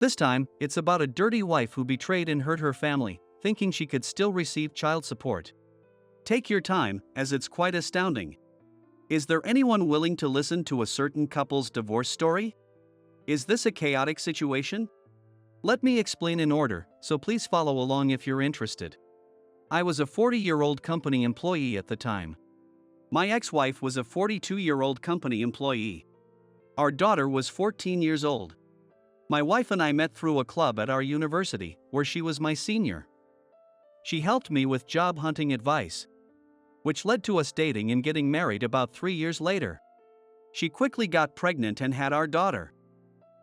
This time, it's about a dirty wife who betrayed and hurt her family, thinking she could still receive child support. Take your time, as it's quite astounding. Is there anyone willing to listen to a certain couple's divorce story? Is this a chaotic situation? Let me explain in order, so please follow along if you're interested. I was a 40-year-old company employee at the time. My ex-wife was a 42-year-old company employee. Our daughter was 14 years old. My wife and I met through a club at our university, where she was my senior. She helped me with job hunting advice, which led to us dating and getting married about 3 years later. She quickly got pregnant and had our daughter.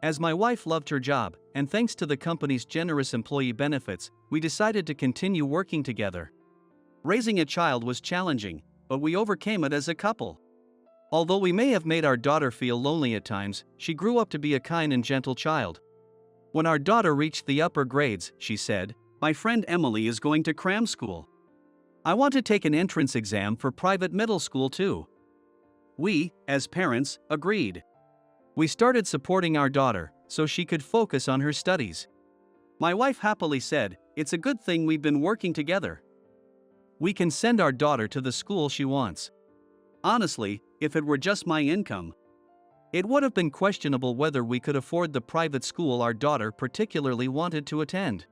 As my wife loved her job, and thanks to the company's generous employee benefits, we decided to continue working together. Raising a child was challenging, but we overcame it as a couple. Although we may have made our daughter feel lonely at times, she grew up to be a kind and gentle child. When our daughter reached the upper grades, she said, "My friend Emily is going to cram school. I want to take an entrance exam for private middle school too." We, as parents, agreed. We started supporting our daughter, so she could focus on her studies. My wife happily said, "It's a good thing we've been working together. We can send our daughter to the school she wants." Honestly, if it were just my income, it would have been questionable whether we could afford the private school our daughter particularly wanted to attend.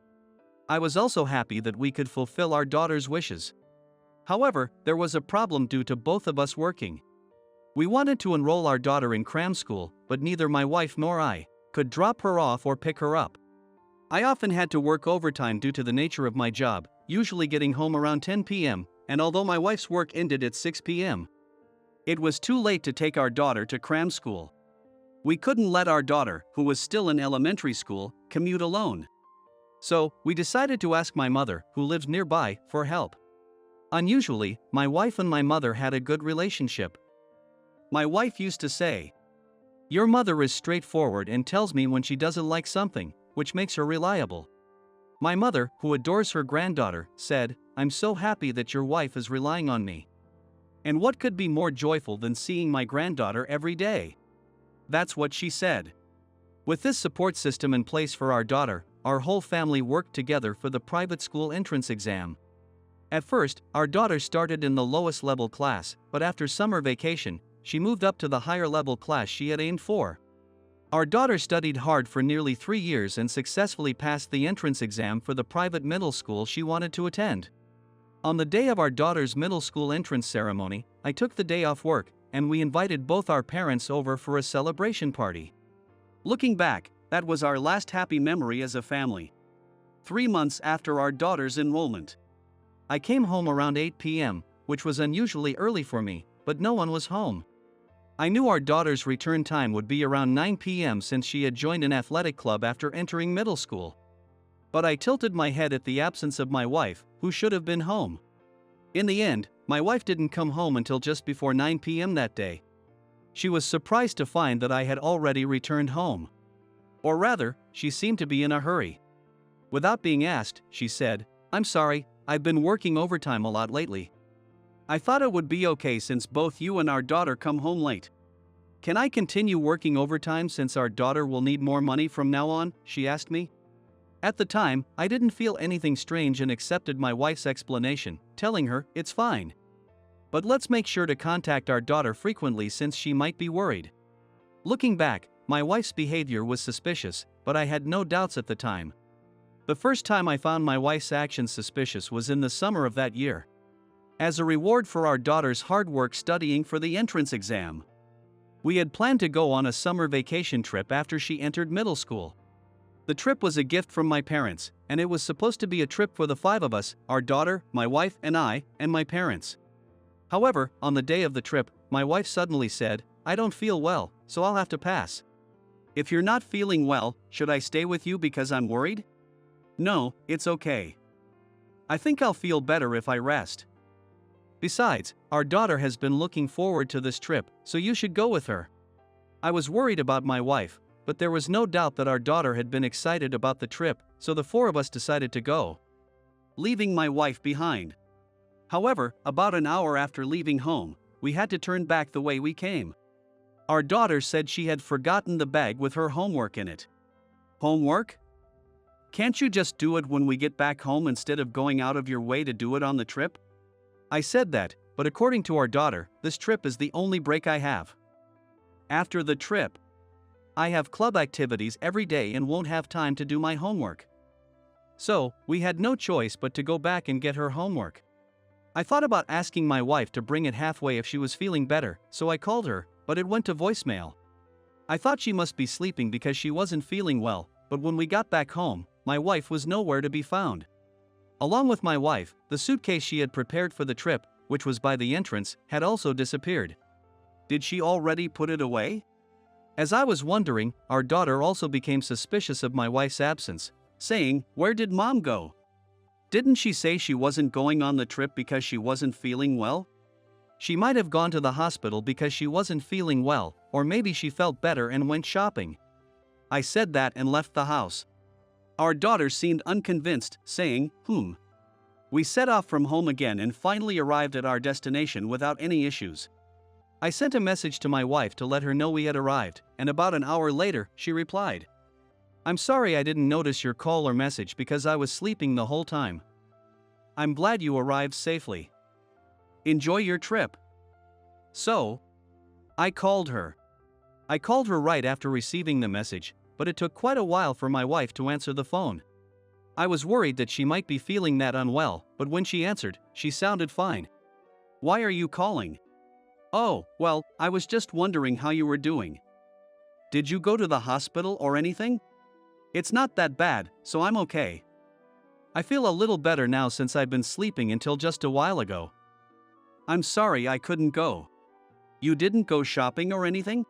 I was also happy that we could fulfill our daughter's wishes. However, there was a problem due to both of us working. We wanted to enroll our daughter in cram school, but neither my wife nor I could drop her off or pick her up. I often had to work overtime due to the nature of my job, usually getting home around 10 p.m., and although my wife's work ended at 6 p.m., it was too late to take our daughter to cram school. We couldn't let our daughter, who was still in elementary school, commute alone. So, we decided to ask my mother, who lives nearby, for help. Unusually, my wife and my mother had a good relationship. My wife used to say, "Your mother is straightforward and tells me when she doesn't like something, which makes her reliable." My mother, who adores her granddaughter, said, "I'm so happy that your wife is relying on me. And what could be more joyful than seeing my granddaughter every day?" That's what she said. With this support system in place for our daughter, our whole family worked together for the private school entrance exam. At first, our daughter started in the lowest level class, but after summer vacation, she moved up to the higher level class she had aimed for. Our daughter studied hard for nearly 3 years and successfully passed the entrance exam for the private middle school she wanted to attend. On the day of our daughter's middle school entrance ceremony, I took the day off work, and we invited both our parents over for a celebration party. Looking back, that was our last happy memory as a family. 3 months after our daughter's enrollment, I came home around 8 p.m., which was unusually early for me, but no one was home. I knew our daughter's return time would be around 9 p.m. since she had joined an athletic club after entering middle school. But I tilted my head at the absence of my wife, who should have been home. In the end, my wife didn't come home until just before 9 p.m. that day. She was surprised to find that I had already returned home. Or rather, she seemed to be in a hurry. Without being asked, she said, "I'm sorry, I've been working overtime a lot lately. I thought it would be okay since both you and our daughter come home late. Can I continue working overtime since our daughter will need more money from now on?" she asked me. At the time, I didn't feel anything strange and accepted my wife's explanation, telling her, "It's fine. But let's make sure to contact our daughter frequently since she might be worried." Looking back, my wife's behavior was suspicious, but I had no doubts at the time. The first time I found my wife's actions suspicious was in the summer of that year. As a reward for our daughter's hard work studying for the entrance exam, we had planned to go on a summer vacation trip after she entered middle school. The trip was a gift from my parents, and it was supposed to be a trip for the 5 of us, our daughter, my wife and I, and my parents. However, on the day of the trip, my wife suddenly said, "I don't feel well, so I'll have to pass." "If you're not feeling well, should I stay with you because I'm worried?" "No, it's okay. I think I'll feel better if I rest. Besides, our daughter has been looking forward to this trip, so you should go with her." I was worried about my wife, but there was no doubt that our daughter had been excited about the trip, so the 4 of us decided to go, leaving my wife behind. However, about an hour after leaving home, we had to turn back the way we came. Our daughter said she had forgotten the bag with her homework in it. Homework? Can't you just do it when we get back home instead of going out of your way to do it on the trip? I said that, but according to our daughter, this trip is the only break I have. After the trip, I have club activities every day and won't have time to do my homework. So, we had no choice but to go back and get her homework. I thought about asking my wife to bring it halfway if she was feeling better, so I called her, but it went to voicemail. I thought she must be sleeping because she wasn't feeling well, but when we got back home, my wife was nowhere to be found. Along with my wife, the suitcase she had prepared for the trip, which was by the entrance, had also disappeared. Did she already put it away? As I was wondering, our daughter also became suspicious of my wife's absence, saying, "Where did Mom go? Didn't she say she wasn't going on the trip because she wasn't feeling well? She might have gone to the hospital because she wasn't feeling well, or maybe she felt better and went shopping." I said that and left the house. Our daughter seemed unconvinced, saying, We set off from home again and finally arrived at our destination without any issues. I sent a message to my wife to let her know we had arrived, and about an hour later, she replied, "I'm sorry I didn't notice your call or message because I was sleeping the whole time. I'm glad you arrived safely. Enjoy your trip." So, I called her. I called her right after receiving the message, but it took quite a while for my wife to answer the phone. I was worried that she might be feeling that unwell, but when she answered, she sounded fine. "Why are you calling?" "Oh, well, I was just wondering how you were doing. Did you go to the hospital or anything?" "It's not that bad, so I'm okay. I feel a little better now since I've been sleeping until just a while ago." "I'm sorry I couldn't go. You didn't go shopping or anything?"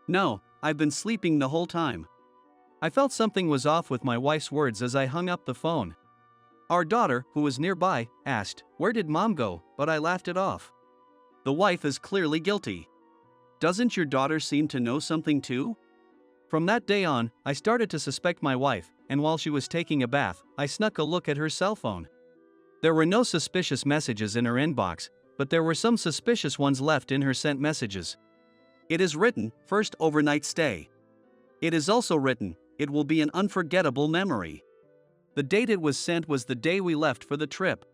"No, I've been sleeping the whole time." I felt something was off with my wife's words as I hung up the phone. Our daughter, who was nearby, asked, "Where did Mom go?" but I laughed it off. The wife is clearly guilty. Doesn't your daughter seem to know something too? From that day on, I started to suspect my wife, and while she was taking a bath, I snuck a look at her cell phone. There were no suspicious messages in her inbox, but there were some suspicious ones left in her sent messages. It is written, "First overnight stay." It is also written, "It will be an unforgettable memory." The date it was sent was the day we left for the trip.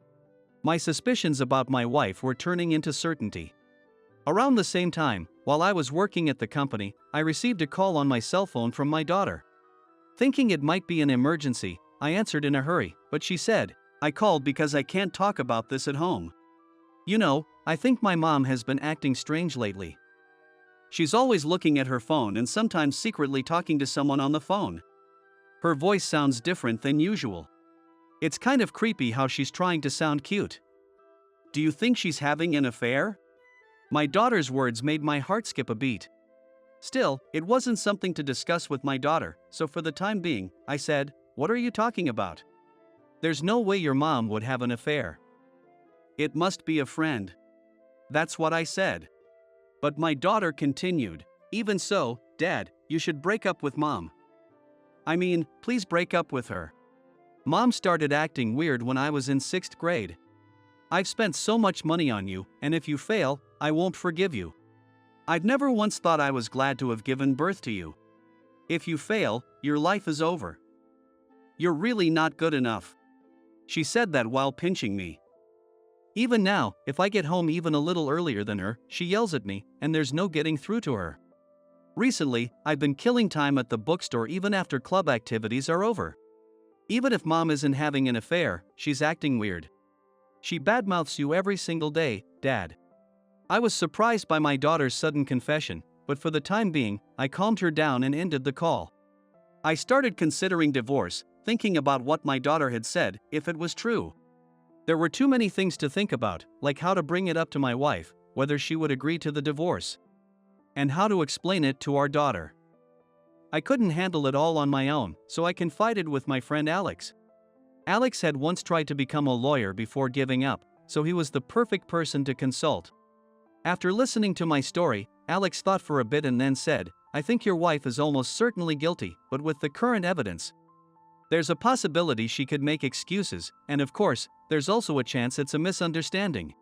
My suspicions about my wife were turning into certainty. Around the same time, while I was working at the company, I received a call on my cell phone from my daughter. Thinking it might be an emergency, I answered in a hurry, but she said, "I called because I can't talk about this at home. You know, I think my mom has been acting strange lately. She's always looking at her phone and sometimes secretly talking to someone on the phone. Her voice sounds different than usual. It's kind of creepy how she's trying to sound cute. Do you think she's having an affair?" My daughter's words made my heart skip a beat. Still, it wasn't something to discuss with my daughter, so for the time being, I said, "What are you talking about? There's no way your mom would have an affair. It must be a friend." That's what I said. But my daughter continued, "Even so, Dad, you should break up with Mom. I mean, please break up with her. Mom started acting weird when I was in 6th grade. I've spent so much money on you, and if you fail, I won't forgive you. I've never once thought I was glad to have given birth to you. If you fail, your life is over. You're really not good enough." She said that while pinching me. Even now, if I get home even a little earlier than her, she yells at me, and there's no getting through to her. Recently, I've been killing time at the bookstore even after club activities are over. Even if Mom isn't having an affair, she's acting weird. She badmouths you every single day, Dad. I was surprised by my daughter's sudden confession, but for the time being, I calmed her down and ended the call. I started considering divorce, thinking about what my daughter had said, if it was true. There were too many things to think about, like how to bring it up to my wife, whether she would agree to the divorce, and how to explain it to our daughter. I couldn't handle it all on my own, so I confided with my friend Alex. Alex had once tried to become a lawyer before giving up, so he was the perfect person to consult. After listening to my story, Alex thought for a bit and then said, "I think your wife is almost certainly guilty, but with the current evidence, there's a possibility she could make excuses, and of course, there's also a chance it's a misunderstanding.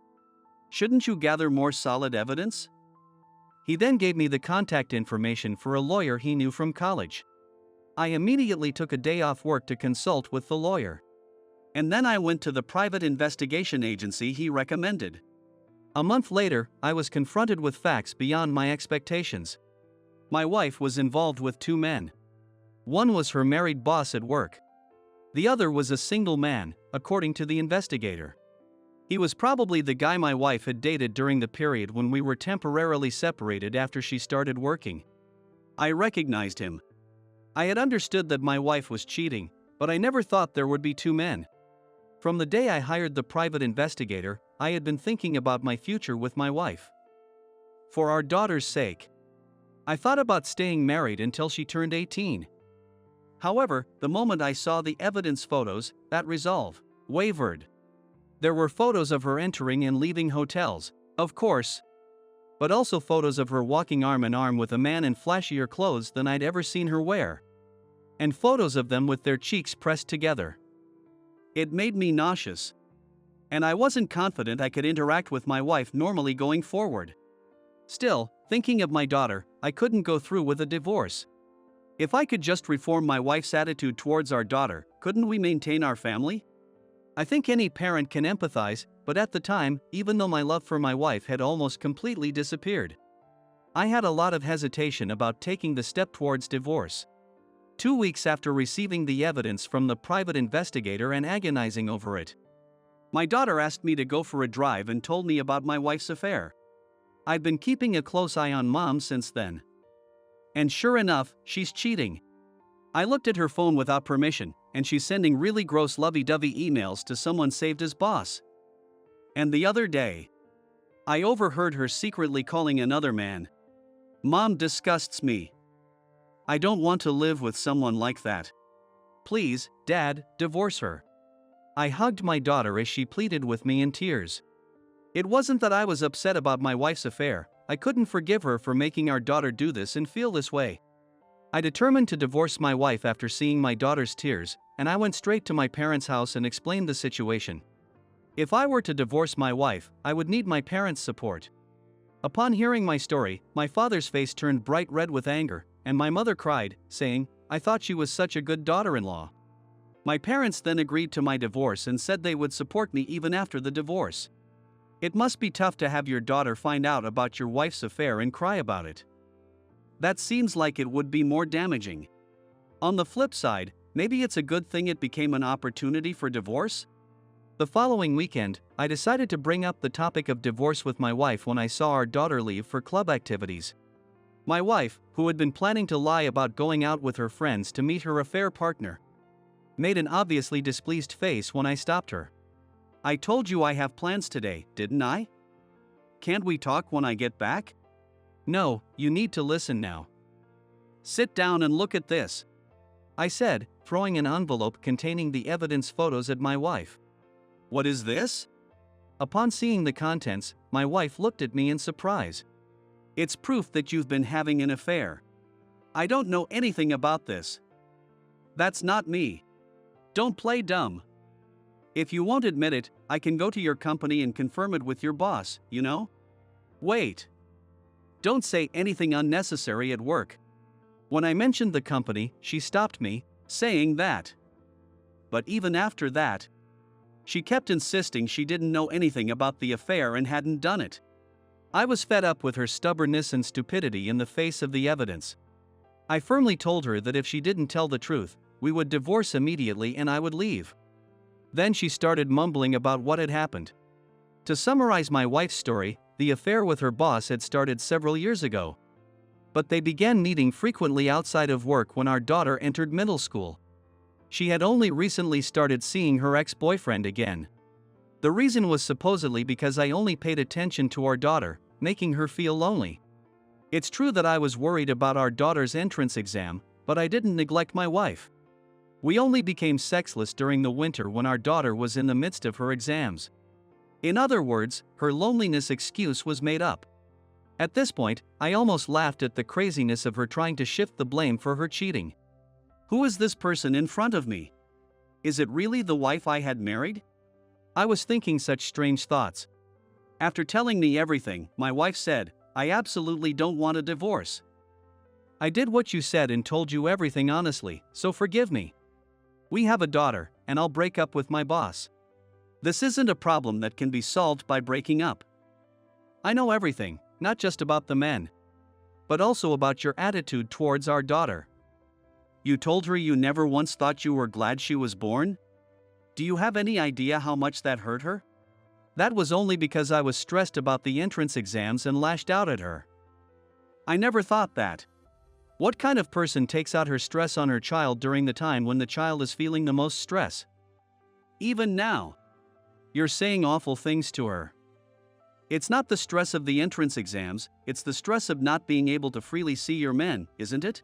Shouldn't you gather more solid evidence?" He then gave me the contact information for a lawyer he knew from college. I immediately took a day off work to consult with the lawyer. And then I went to the private investigation agency he recommended. A month later, I was confronted with facts beyond my expectations. My wife was involved with two men. One was her married boss at work. The other was a single man, according to the investigator. He was probably the guy my wife had dated during the period when we were temporarily separated after she started working. I recognized him. I had understood that my wife was cheating, but I never thought there would be two men. From the day I hired the private investigator, I had been thinking about my future with my wife. For our daughter's sake, I thought about staying married until she turned 18. However, the moment I saw the evidence photos, that resolve wavered. There were photos of her entering and leaving hotels, of course, but also photos of her walking arm in arm with a man in flashier clothes than I'd ever seen her wear. And photos of them with their cheeks pressed together. It made me nauseous. And I wasn't confident I could interact with my wife normally going forward. Still, thinking of my daughter, I couldn't go through with a divorce. If I could just reform my wife's attitude towards our daughter, couldn't we maintain our family? I think any parent can empathize, but at the time, even though my love for my wife had almost completely disappeared, I had a lot of hesitation about taking the step towards divorce. 2 weeks after receiving the evidence from the private investigator and agonizing over it, my daughter asked me to go for a drive and told me about my wife's affair. I'd been keeping a close eye on Mom since then. And sure enough, she's cheating. I looked at her phone without permission, and she's sending really gross lovey-dovey emails to someone saved as boss. And the other day, I overheard her secretly calling another man. Mom disgusts me. I don't want to live with someone like that. Please, Dad, divorce her. I hugged my daughter as she pleaded with me in tears. It wasn't that I was upset about my wife's affair. I couldn't forgive her for making our daughter do this and feel this way. I determined to divorce my wife after seeing my daughter's tears, and I went straight to my parents' house and explained the situation. If I were to divorce my wife, I would need my parents' support. Upon hearing my story, my father's face turned bright red with anger, and my mother cried, saying, "I thought she was such a good daughter-in-law." My parents then agreed to my divorce and said they would support me even after the divorce. It must be tough to have your daughter find out about your wife's affair and cry about it. That seems like it would be more damaging. On the flip side, maybe it's a good thing it became an opportunity for divorce? The following weekend, I decided to bring up the topic of divorce with my wife when I saw our daughter leave for club activities. My wife, who had been planning to lie about going out with her friends to meet her affair partner, made an obviously displeased face when I stopped her. "I told you I have plans today, didn't I? Can't we talk when I get back?" "No, you need to listen now. Sit down and look at this," I said, throwing an envelope containing the evidence photos at my wife. "What is this?" Upon seeing the contents, my wife looked at me in surprise. "It's proof that you've been having an affair." "I don't know anything about this." "That's not me. Don't play dumb. If you won't admit it, I can go to your company and confirm it with your boss, you know?" "Wait. Don't say anything unnecessary at work." When I mentioned the company, she stopped me, saying that. But even after that, she kept insisting she didn't know anything about the affair and hadn't done it. I was fed up with her stubbornness and stupidity in the face of the evidence. I firmly told her that if she didn't tell the truth, we would divorce immediately and I would leave. Then she started mumbling about what had happened. To summarize my wife's story, the affair with her boss had started several years ago. But they began meeting frequently outside of work when our daughter entered middle school. She had only recently started seeing her ex-boyfriend again. The reason was supposedly because I only paid attention to our daughter, making her feel lonely. It's true that I was worried about our daughter's entrance exam, but I didn't neglect my wife. We only became sexless during the winter when our daughter was in the midst of her exams. In other words, her loneliness excuse was made up. At this point, I almost laughed at the craziness of her trying to shift the blame for her cheating. Who is this person in front of me? Is it really the wife I had married? I was thinking such strange thoughts. After telling me everything, my wife said, "I absolutely don't want a divorce." I did what you said and told you everything honestly, so forgive me. We have a daughter, and I'll break up with my boss. This isn't a problem that can be solved by breaking up. I know everything, not just about the men, but also about your attitude towards our daughter. You told her you never once thought you were glad she was born? Do you have any idea how much that hurt her? That was only because I was stressed about the entrance exams and lashed out at her. I never thought that. What kind of person takes out her stress on her child during the time when the child is feeling the most stress? Even now, you're saying awful things to her. It's not the stress of the entrance exams, it's the stress of not being able to freely see your men, isn't it?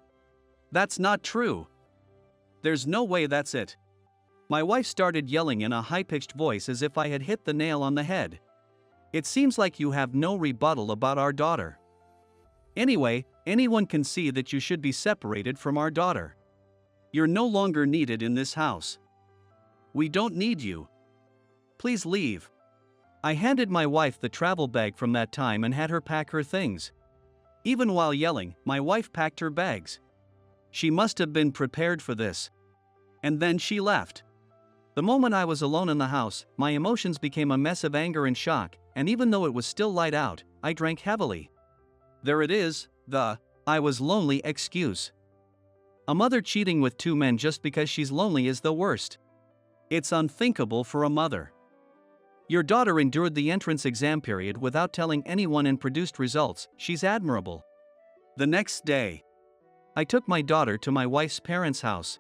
That's not true. There's no way that's it. My wife started yelling in a high-pitched voice as if I had hit the nail on the head. It seems like you have no rebuttal about our daughter. Anyway, anyone can see that you should be separated from our daughter. You're no longer needed in this house. We don't need you. Please leave. I handed my wife the travel bag from that time and had her pack her things. Even while yelling, my wife packed her bags. She must have been prepared for this. And then she left. The moment I was alone in the house, my emotions became a mess of anger and shock, and even though it was still light out, I drank heavily. There it is, the "I was lonely" excuse. A mother cheating with two men just because she's lonely is the worst. It's unthinkable for a mother. Your daughter endured the entrance exam period without telling anyone and produced results. She's admirable. The next day, I took my daughter to my wife's parents' house.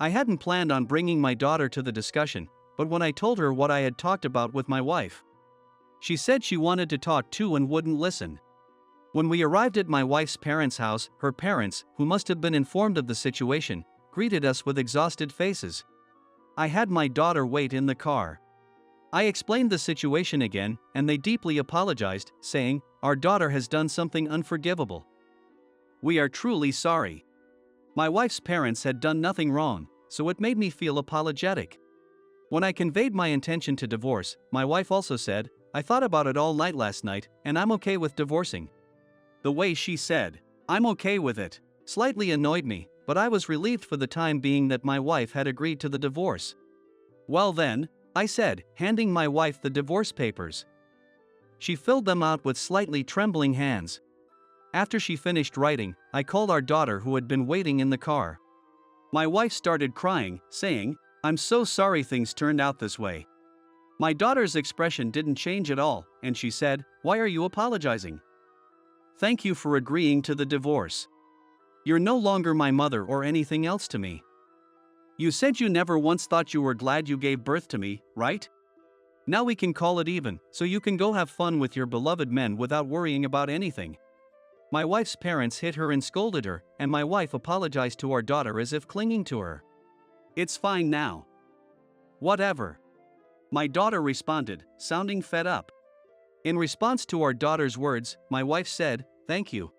I hadn't planned on bringing my daughter to the discussion, but when I told her what I had talked about with my wife, she said she wanted to talk too and wouldn't listen. When we arrived at my wife's parents' house, her parents, who must have been informed of the situation, greeted us with exhausted faces. I had my daughter wait in the car. I explained the situation again, and they deeply apologized, saying, "Our daughter has done something unforgivable. We are truly sorry." My wife's parents had done nothing wrong, so it made me feel apologetic. When I conveyed my intention to divorce, my wife also said, "I thought about it all night last night, and I'm okay with divorcing." The way she said, "I'm okay with it," slightly annoyed me, but I was relieved for the time being that my wife had agreed to the divorce. "Well then," I said, handing my wife the divorce papers. She filled them out with slightly trembling hands. After she finished writing, I called our daughter who had been waiting in the car. My wife started crying, saying, "I'm so sorry things turned out this way." My daughter's expression didn't change at all, and she said, "Why are you apologizing? Thank you for agreeing to the divorce. You're no longer my mother or anything else to me. You said you never once thought you were glad you gave birth to me, right? Now we can call it even, so you can go have fun with your beloved men without worrying about anything." My wife's parents hit her and scolded her, and my wife apologized to our daughter as if clinging to her. "It's fine now." "Whatever." My daughter responded, sounding fed up. In response to our daughter's words, my wife said, "Thank you."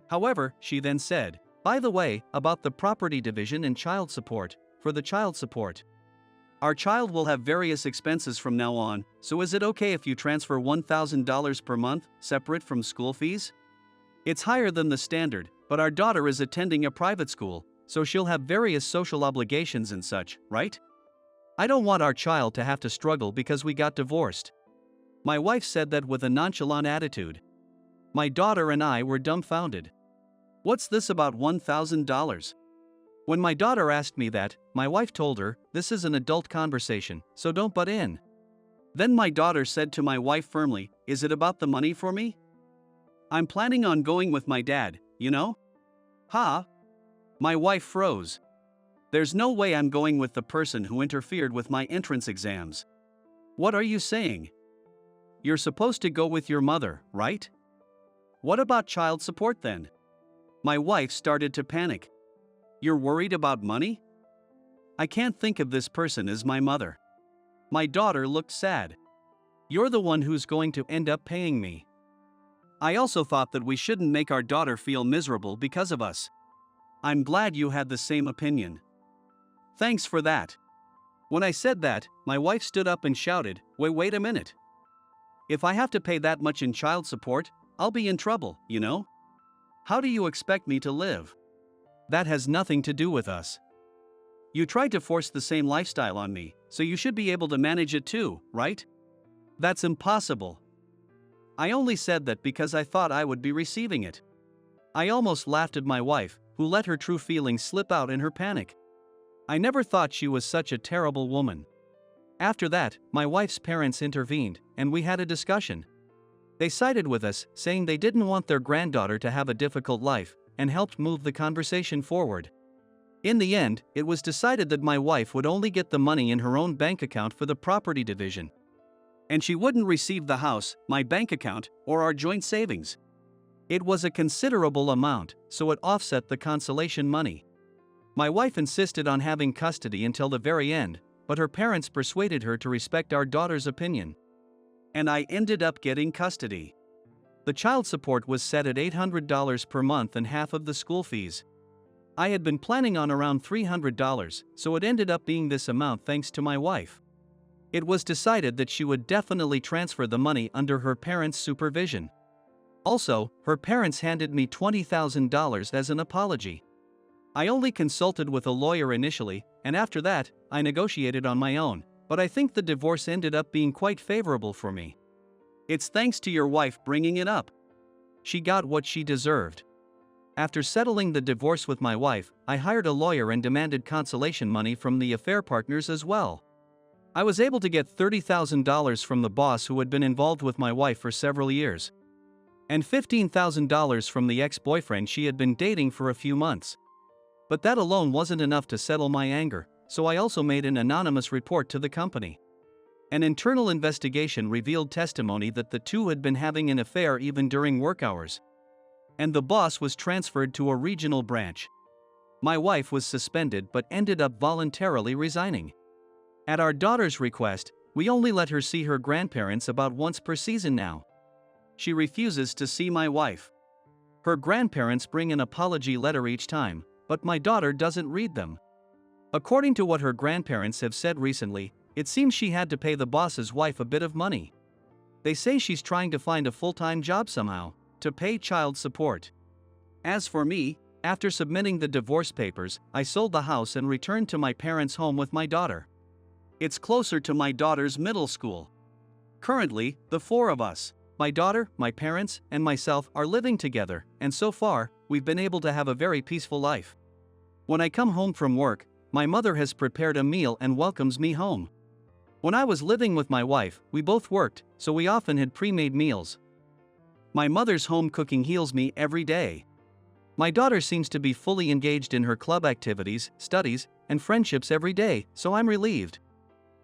However, she then said, "By the way, about the property division and child support, for the child support. Our child will have various expenses from now on, so is it okay if you transfer $1,000 per month, separate from school fees? It's higher than the standard, but our daughter is attending a private school, so she'll have various social obligations and such, right? I don't want our child to have to struggle because we got divorced." My wife said that with a nonchalant attitude. My daughter and I were dumbfounded. What's this about $1,000? When my daughter asked me that, my wife told her, "This is an adult conversation, so don't butt in." Then my daughter said to my wife firmly, "Is it about the money for me? I'm planning on going with my dad, you know?" "Ha?" My wife froze. "There's no way I'm going with the person who interfered with my entrance exams." "What are you saying? You're supposed to go with your mother, right? What about child support then?" My wife started to panic. "You're worried about money? I can't think of this person as my mother." My daughter looked sad. "You're the one who's going to end up paying me." I also thought that we shouldn't make our daughter feel miserable because of us. I'm glad you had the same opinion. Thanks for that. When I said that, my wife stood up and shouted, Wait a minute. If I have to pay that much in child support, I'll be in trouble, you know? How do you expect me to live? That has nothing to do with us. You tried to force the same lifestyle on me, so you should be able to manage it too, right? That's impossible. I only said that because I thought I would be receiving it. I almost laughed at my wife, who let her true feelings slip out in her panic. I never thought she was such a terrible woman. After that, my wife's parents intervened, and we had a discussion. They sided with us, saying they didn't want their granddaughter to have a difficult life, and helped move the conversation forward. In the end, it was decided that my wife would only get the money in her own bank account for the property division. And she wouldn't receive the house, my bank account, or our joint savings. It was a considerable amount, so it offset the consolation money. My wife insisted on having custody until the very end, but her parents persuaded her to respect our daughter's opinion. And I ended up getting custody. The child support was set at $800 per month and half of the school fees. I had been planning on around $300, so it ended up being this amount thanks to my wife. It was decided that she would definitely transfer the money under her parents' supervision. Also, her parents handed me $20,000 as an apology. I only consulted with a lawyer initially, and after that, I negotiated on my own, but I think the divorce ended up being quite favorable for me. It's thanks to your wife bringing it up. She got what she deserved. After settling the divorce with my wife, I hired a lawyer and demanded consolation money from the affair partners as well. I was able to get $30,000 from the boss who had been involved with my wife for several years, and $15,000 from the ex-boyfriend she had been dating for a few months. But that alone wasn't enough to settle my anger, so I also made an anonymous report to the company. An internal investigation revealed testimony that the two had been having an affair even during work hours. And the boss was transferred to a regional branch. My wife was suspended but ended up voluntarily resigning. At our daughter's request, we only let her see her grandparents about once per season now. She refuses to see my wife. Her grandparents bring an apology letter each time, but my daughter doesn't read them. According to what her grandparents have said recently, it seems she had to pay the boss's wife a bit of money. They say she's trying to find a full-time job somehow, to pay child support. As for me, after submitting the divorce papers, I sold the house and returned to my parents' home with my daughter. It's closer to my daughter's middle school. Currently, the four of us, my daughter, my parents, and myself, are living together, and so far, we've been able to have a very peaceful life. When I come home from work, my mother has prepared a meal and welcomes me home. When I was living with my wife, we both worked, so we often had pre-made meals. My mother's home cooking heals me every day. My daughter seems to be fully engaged in her club activities, studies, and friendships every day, so I'm relieved.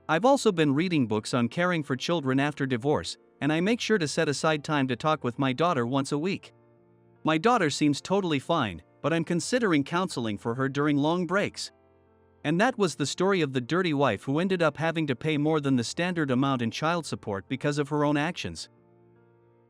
I've also been reading books on caring for children after divorce, and I make sure to set aside time to talk with my daughter once a week. My daughter seems totally fine, but I'm considering counseling for her during long breaks. And that was the story of the dirty wife who ended up having to pay more than the standard amount in child support because of her own actions.